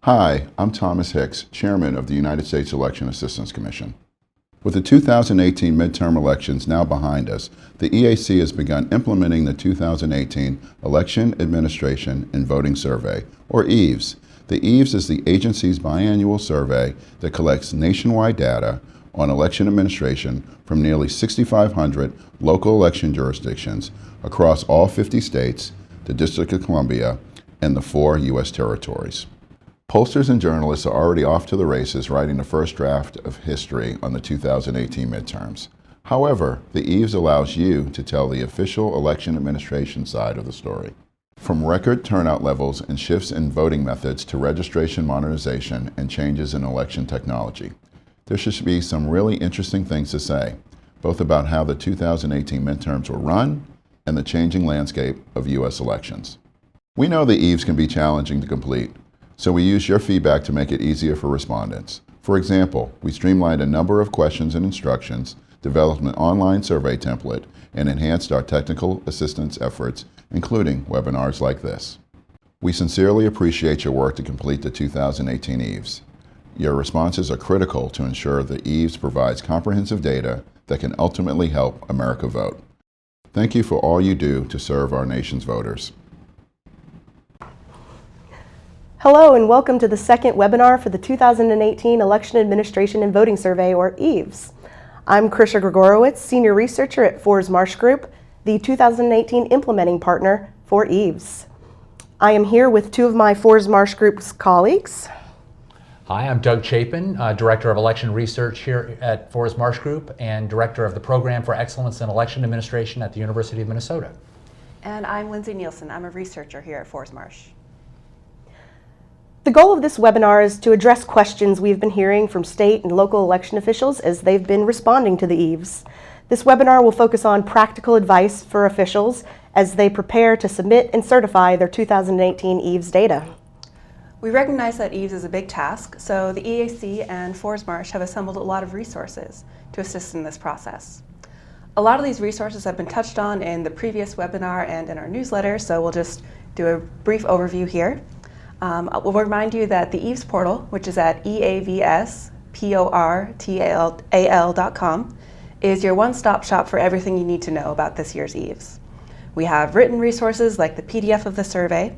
Hi, I'm Thomas Hicks, Chairman of the United States Election Assistance Commission. With the 2018 midterm elections now behind us, the EAC has begun implementing the 2018 Election Administration and Voting Survey, or EAVS. The EAVS is the agency's biannual survey that collects nationwide data on election administration from nearly 6,500 local election jurisdictions across all 50 states, the District of Columbia, and the 4 U.S. territories. Pollsters and journalists are already off to the races writing the first draft of history on the 2018 midterms. However, the EAVS allows you to tell the official election administration side of the story. From record turnout levels and shifts in voting methods to registration modernization and changes in election technology, there should be some really interesting things to say, both about how the 2018 midterms were run and the changing landscape of U.S. elections. We know the EAVS can be challenging to complete, so we use your feedback to make it easier for respondents. For example, we streamlined a number of questions and instructions, developed an online survey template, and enhanced our technical assistance efforts, including webinars like this. We sincerely appreciate your work to complete the 2018 EAVS. Your responses are critical to ensure the EAVS provides comprehensive data that can ultimately help America vote. Thank you for all you do to serve our nation's voters. Hello and welcome to the second webinar for the 2018 Election Administration and Voting Survey, or EAVS. I'm Krisha Grigorowicz, Senior Researcher at Fors Marsh Group, the 2018 implementing partner for EAVS. I am here with two of my Fors Marsh Group's colleagues. Hi, I'm Doug Chapin, Director of Election Research here at Fors Marsh Group and Director of the Program for Excellence in Election Administration at the University of Minnesota. And I'm Lindsay Nielsen. I'm a researcher here at Fors Marsh. The goal of this webinar is to address questions we've been hearing from state and local election officials as they've been responding to the EAVS. This webinar will focus on practical advice for officials as they prepare to submit and certify their 2018 EAVS data. We recognize that EAVS is a big task, so the EAC and Fors Marsh have assembled a lot of resources to assist in this process. A lot of these resources have been touched on in the previous webinar and in our newsletter, so we'll just do a brief overview here. We'll remind you that the EAVS portal, which is at EAVS.portal.com, is your one-stop shop for everything you need to know about this year's EAVS. We have written resources like the PDF of the survey,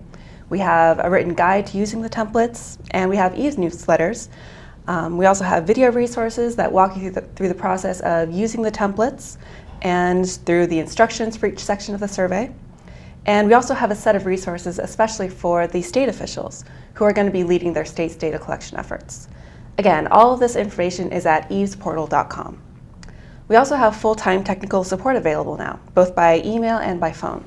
we have a written guide to using the templates, and we have EAVS newsletters. We also have video resources that walk you through the process of using the templates and through the instructions for each section of the survey. And we also have a set of resources especially for the state officials who are going to be leading their state's data collection efforts. Again, all of this information is at EAVSportal.com. We also have full-time technical support available now, both by email and by phone.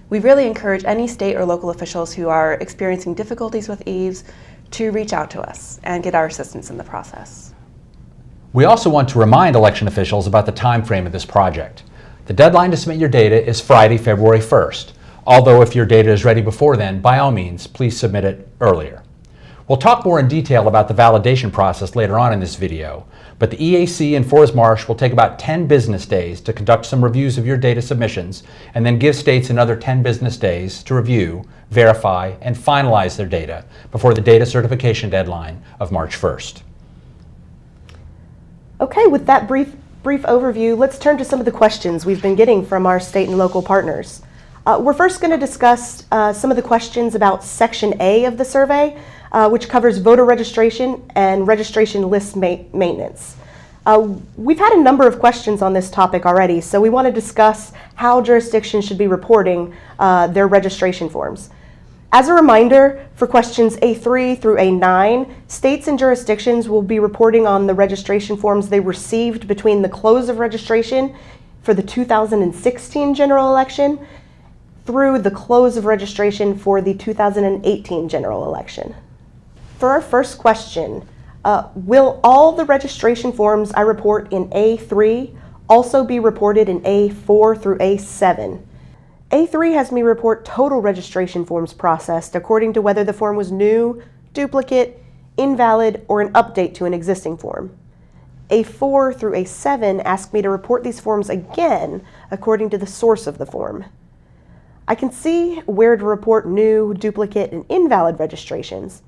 We really encourage any state or local officials who are experiencing difficulties with EAVS to reach out to us and get our assistance in the process. We also want to remind election officials about the time frame of this project. The deadline to submit your data is Friday, February 1st. Although if your data is ready before then, by all means, please submit it earlier. We'll talk more in detail about the validation process later on in this video, but the EAC and Fors Marsh will take about 10 business days to conduct some reviews of your data submissions and then give states another 10 business days to review, verify, and finalize their data before the data certification deadline of March 1st. Okay, with that brief overview, let's turn to some of the questions we've been getting from our state and local partners. We're first going to discuss some of the questions about Section A of the survey, which covers voter registration and registration list maintenance. We've had a number of questions on this topic already, so we want to discuss how jurisdictions should be reporting their registration forms. As a reminder, for questions A3 through A9, states and jurisdictions will be reporting on the registration forms they received between the close of registration for the 2016 general election through the close of registration for the 2018 general election. For our first question, will all the registration forms I report in A3 also be reported in A4 through A7? A3 has me report total registration forms processed according to whether the form was new, duplicate, invalid, or an update to an existing form. A4 through A7 ask me to report these forms again according to the source of the form. I can see where to report new, duplicate, and invalid registrations,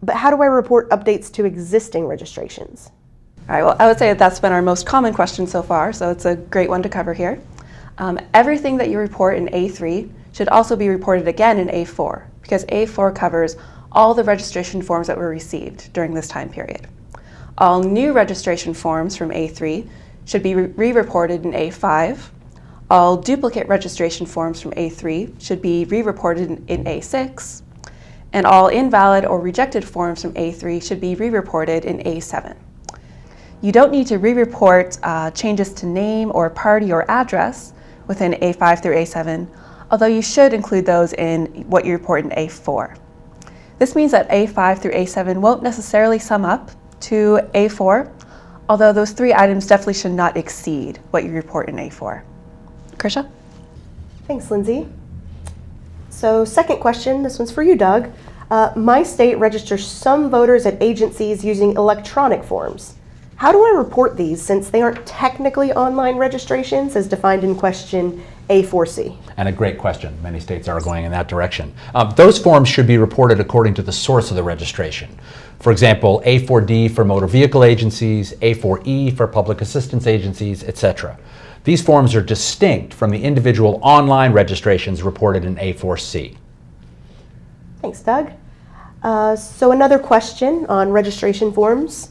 but how do I report updates to existing registrations? All right, well, I would say that's been our most common question so far, so it's a great one to cover here. Everything that you report in A3 should also be reported again in A4, because A4 covers all the registration forms that were received during this time period. All new registration forms from A3 should be re-reported in A5. All duplicate registration forms from A3 should be re-reported in A6. And all invalid or rejected forms from A3 should be re-reported in A7. You don't need to re-report changes to name or party or address within A5 through A7, although you should include those in what you report in A4. This means that A5 through A7 won't necessarily sum up to A4, although those three items definitely should not exceed what you report in A4. Krisha? Thanks, Lindsay. So second question, this one's for you, Doug. My state registers some voters at agencies using electronic forms. How do I report these since they aren't technically online registrations as defined in question A4C? And a great question. Many states are going in that direction. Those forms should be reported according to the source of the registration. For example, A4D for motor vehicle agencies, A4E for public assistance agencies, etc. These forms are distinct from the individual online registrations reported in A4C. Thanks, Doug. So another question on registration forms.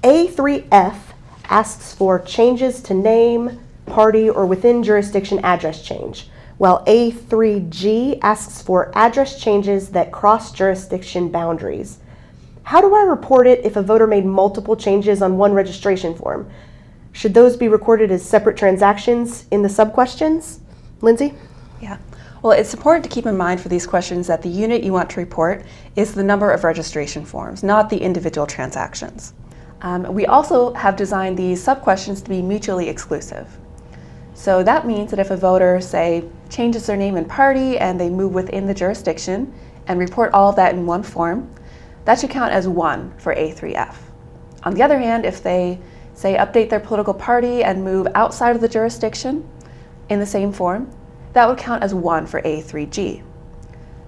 A3F asks for changes to name, party, or within jurisdiction address change, while A3G asks for address changes that cross jurisdiction boundaries. How do I report it if a voter made multiple changes on one registration form? Should those be recorded as separate transactions in the sub-questions? Lindsay? Yeah. Well, it's important to keep in mind for these questions that the unit you want to report is the number of registration forms, not the individual transactions. We also have designed these sub-questions to be mutually exclusive. So that means that if a voter, say, changes their name and party and they move within the jurisdiction and report all of that in one form, that should count as 1 for A3F. On the other hand, if they, say, update their political party and move outside of the jurisdiction in the same form, that would count as 1 for A3G.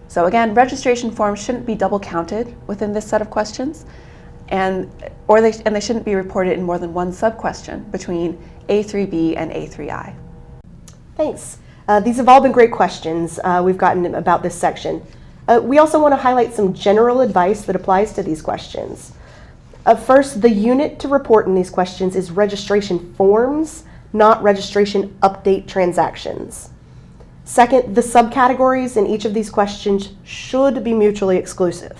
So again, registration forms shouldn't be double counted within this set of questions, and they shouldn't be reported in more than one sub-question between A3B and A3I. Thanks. These have all been great questions we've gotten about this section. We also want to highlight some general advice that applies to these questions. First, the unit to report in these questions is registration forms, not registration update transactions. Second, the subcategories in each of these questions should be mutually exclusive.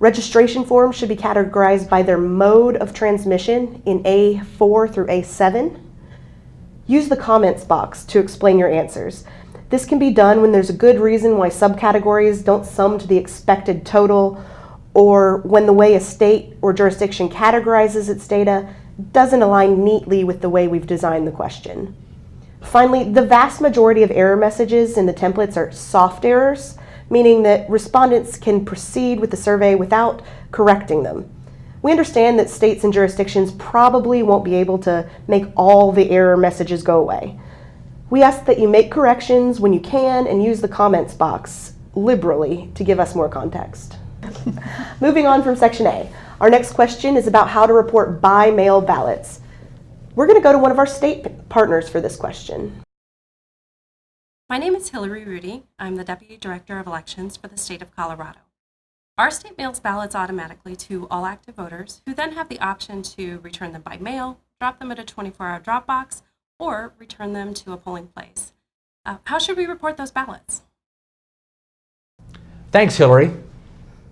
Registration forms should be categorized by their mode of transmission in A4 through A7. Use the comments box to explain your answers. This can be done when there's a good reason why subcategories don't sum to the expected total, or when the way a state or jurisdiction categorizes its data doesn't align neatly with the way we've designed the question. Finally, the vast majority of error messages in the templates are soft errors, meaning that respondents can proceed with the survey without correcting them. We understand that states and jurisdictions probably won't be able to make all the error messages go away. We ask that you make corrections when you can and use the comments box liberally to give us more context. Moving on from section A, our next question is about how to report by mail ballots. We're going to go to one of our state partners for this question. My name is Hillary Rudy. I'm the Deputy Director of Elections for the state of Colorado. Our state mails ballots automatically to all active voters, who then have the option to return them by mail, drop them at a 24-hour drop box, or return them to a polling place. How should we report those ballots? Thanks, Hillary.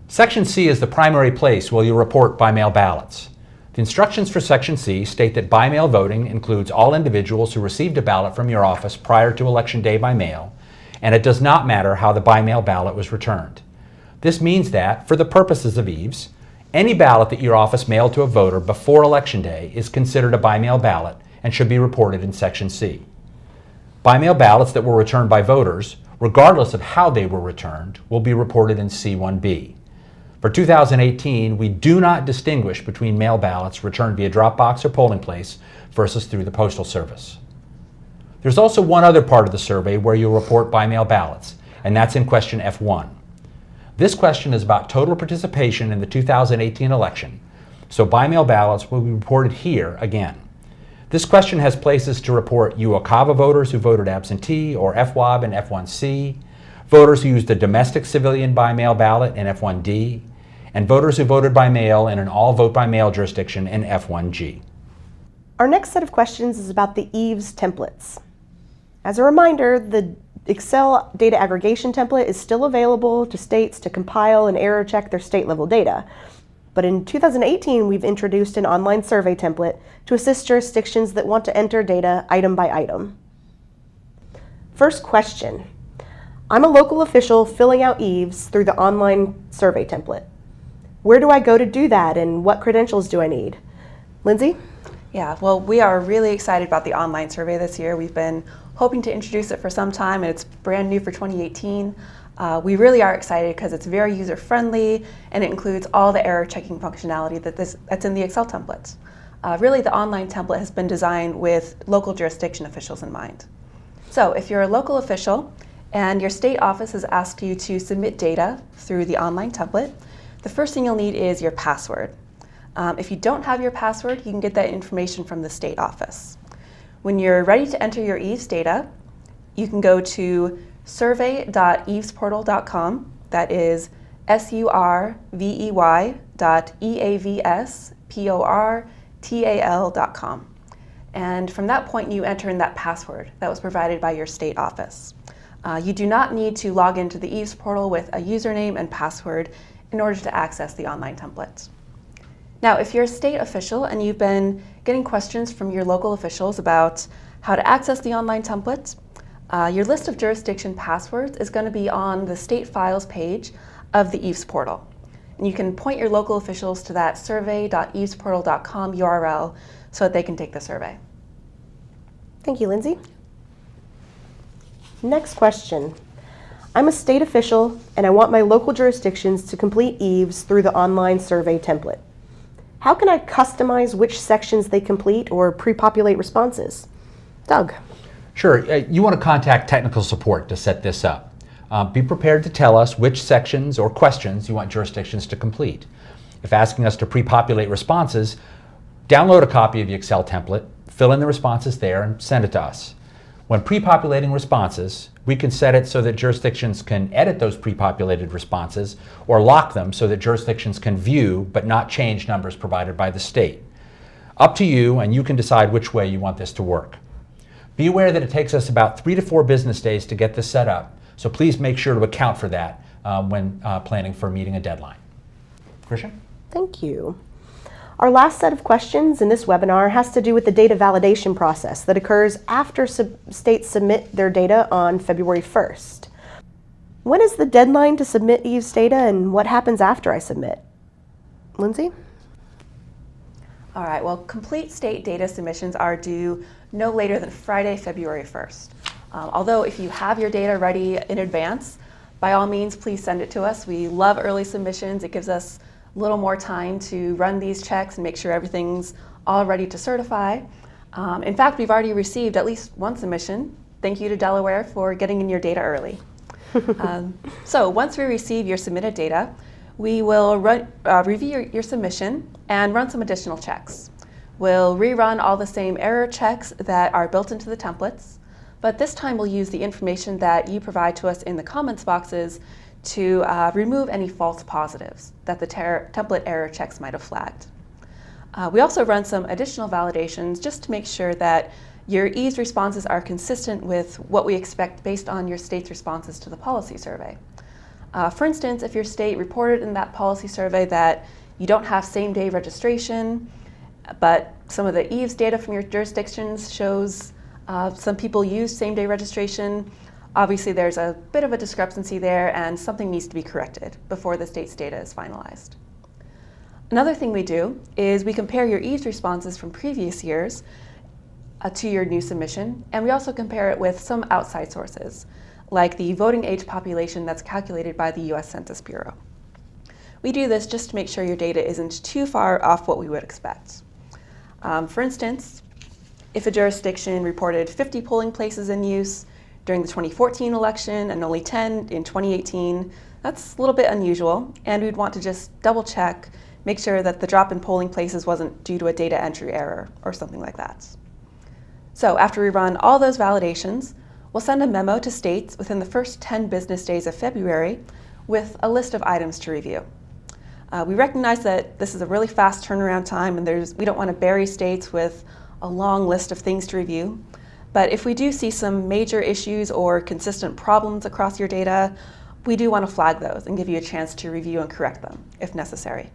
Section C is the primary place where you'll report by mail ballots. The instructions for Section C state that by mail voting includes all individuals who received a ballot from your office prior to Election Day by mail, and it does not matter how the by mail ballot was returned. This means that, for the purposes of EAVS, any ballot that your office mailed to a voter before Election Day is considered a by mail ballot and should be reported in Section C. By mail ballots that were returned by voters, regardless of how they were returned, will be reported in C1B. For 2018, we do not distinguish between mail ballots returned via Dropbox or polling place versus through the Postal Service. There's also one other part of the survey where you'll report by mail ballots, and that's in question F1. This question is about total participation in the 2018 election, so by-mail ballots will be reported here again. This question has places to report UOCAVA voters who voted absentee or FWAB and F1C, voters who used a domestic civilian by-mail ballot in F1D, and voters who voted by mail in an all-vote-by-mail jurisdiction in F1G. Our next set of questions is about the EAVS templates. As a reminder, the Excel data aggregation template is still available to states to compile and error check their state-level data. But in 2018, we've introduced an online survey template to assist jurisdictions that want to enter data item by item. First question. I'm a local official filling out EAVS through the online survey template. Where do I go to do that, and what credentials do I need? Lindsay? Yeah, well, we are really excited about the online survey this year. We've been hoping to introduce it for some time, and it's brand new for 2018. We really are excited because it's very user-friendly, and it includes all the error checking functionality that's in the Excel templates. Really, the online template has been designed with local jurisdiction officials in mind. So if you're a local official and your state office has asked you to submit data through the online template, the first thing you'll need is your password. If you don't have your password, you can get that information from the state office. When you're ready to enter your EAVS data, you can go to survey.eavsportal.com. That is survey.eavsportal.com. And from that point, you enter in that password that was provided by your state office. You do not need to log into the EAVS portal with a username and password in order to access the online templates. Now, if you're a state official and you've been getting questions from your local officials about how to access the online templates, your list of jurisdiction passwords is going to be on the state files page of the EAVS portal. And you can point your local officials to that survey.eavsportal.com URL so that they can take the survey. Thank you, Lindsay. Next question. I'm a state official and I want my local jurisdictions to complete EAVS through the online survey template. How can I customize which sections they complete or pre-populate responses? Doug. Sure, you want to contact technical support to set this up. Be prepared to tell us which sections or questions you want jurisdictions to complete. If asking us to pre-populate responses, download a copy of the Excel template, fill in the responses there, and send it to us. When pre-populating responses, we can set it so that jurisdictions can edit those pre-populated responses or lock them so that jurisdictions can view but not change numbers provided by the state. Up to you, and you can decide which way you want this to work. Be aware that it takes us about 3 to 4 business days to get this set up, so please make sure to account for that when planning for meeting a deadline. Christian? Thank you. Our last set of questions in this webinar has to do with the data validation process that occurs after states submit their data on February 1st. When is the deadline to submit EAVS data, and what happens after I submit? Lindsay? All right, well, complete state data submissions are due no later than Friday, February 1st. Although if you have your data ready in advance, by all means, please send it to us. We love early submissions. It gives us a little more time to run these checks and make sure everything's all ready to certify. In fact, we've already received at least one submission. Thank you to Delaware for getting in your data early. So once we receive your submitted data, we will review your submission and run some additional checks. We'll rerun all the same error checks that are built into the templates, but this time we'll use the information that you provide to us in the comments boxes to remove any false positives that the template error checks might have flagged. We also run some additional validations just to make sure that your EAVS responses are consistent with what we expect based on your state's responses to the policy survey. For instance, if your state reported in that policy survey that you don't have same-day registration, but some of the EAVS data from your jurisdictions shows some people use same-day registration, obviously there's a bit of a discrepancy there and something needs to be corrected before the state's data is finalized. Another thing we do is we compare your EAVS responses from previous years to your new submission, and we also compare it with some outside sources, like the voting age population that's calculated by the US Census Bureau. We do this just to make sure your data isn't too far off what we would expect. For instance, if a jurisdiction reported 50 polling places in use during the 2014 election and only 10 in 2018, That's a little bit unusual, and we'd want to just double check, make sure that the drop in polling places wasn't due to a data entry error or something like that. So after we run all those validations, we'll send a memo to states within the first 10 business days of February with a list of items to review. We recognize that this is a really fast turnaround time, and we don't want to bury states with a long list of things to review. But if we do see some major issues or consistent problems across your data, we do want to flag those and give you a chance to review and correct them if necessary.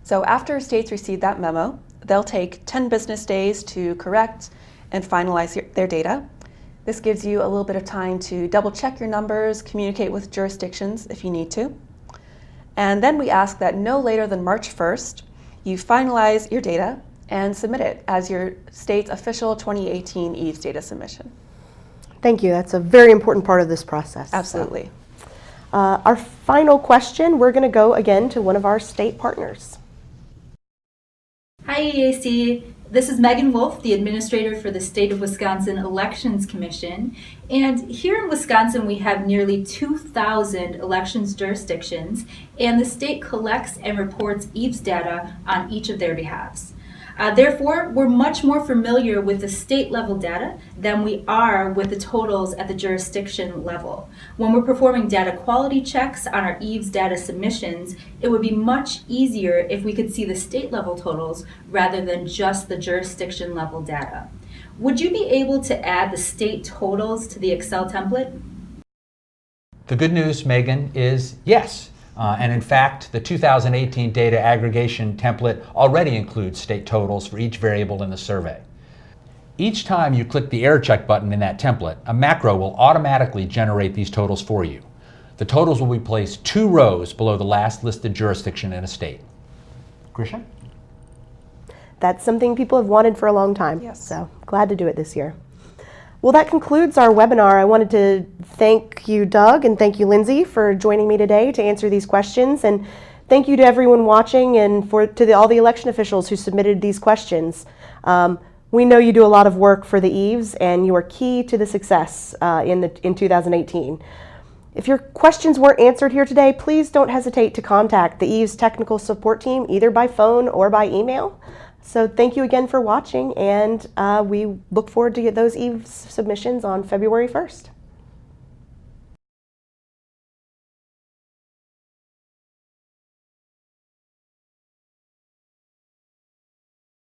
So after states receive that memo, they'll take 10 business days to correct and finalize their data. This gives you a little bit of time to double check your numbers, communicate with jurisdictions if you need to. And then we ask that no later than March 1st, you finalize your data and submit it as your state's official 2018 EAVS data submission. Thank you. That's a very important part of this process. Absolutely. Our final question, we're going to go again to one of our state partners. Hi EAC, this is Megan Wolf, the administrator for the State of Wisconsin Elections Commission. And here in Wisconsin, we have nearly 2,000 elections jurisdictions, and the state collects and reports EAVS data on each of their behalves. Therefore, we're much more familiar with the state level data than we are with the totals at the jurisdiction level. When we're performing data quality checks on our EAVS data submissions, it would be much easier if we could see the state level totals rather than just the jurisdiction level data. Would you be able to add the state totals to the Excel template? The good news, Megan, is yes. And in fact, the 2018 data aggregation template already includes state totals for each variable in the survey. Each time you click the error check button in that template, a macro will automatically generate these totals for you. The totals will be placed 2 rows below the last listed jurisdiction in a state. Grisha? That's something people have wanted for a long time. Yes. So glad to do it this year. Well, that concludes our webinar. I wanted to thank you, Doug, and thank you, Lindsay, for joining me today to answer these questions. And thank you to everyone watching and to all the election officials who submitted these questions. We know you do a lot of work for the EAVS, and you are key to the success in 2018. If your questions weren't answered here today, please don't hesitate to contact the EAVS technical support team either by phone or by email. So thank you again for watching, and we look forward to get those EAVS submissions on February 1st.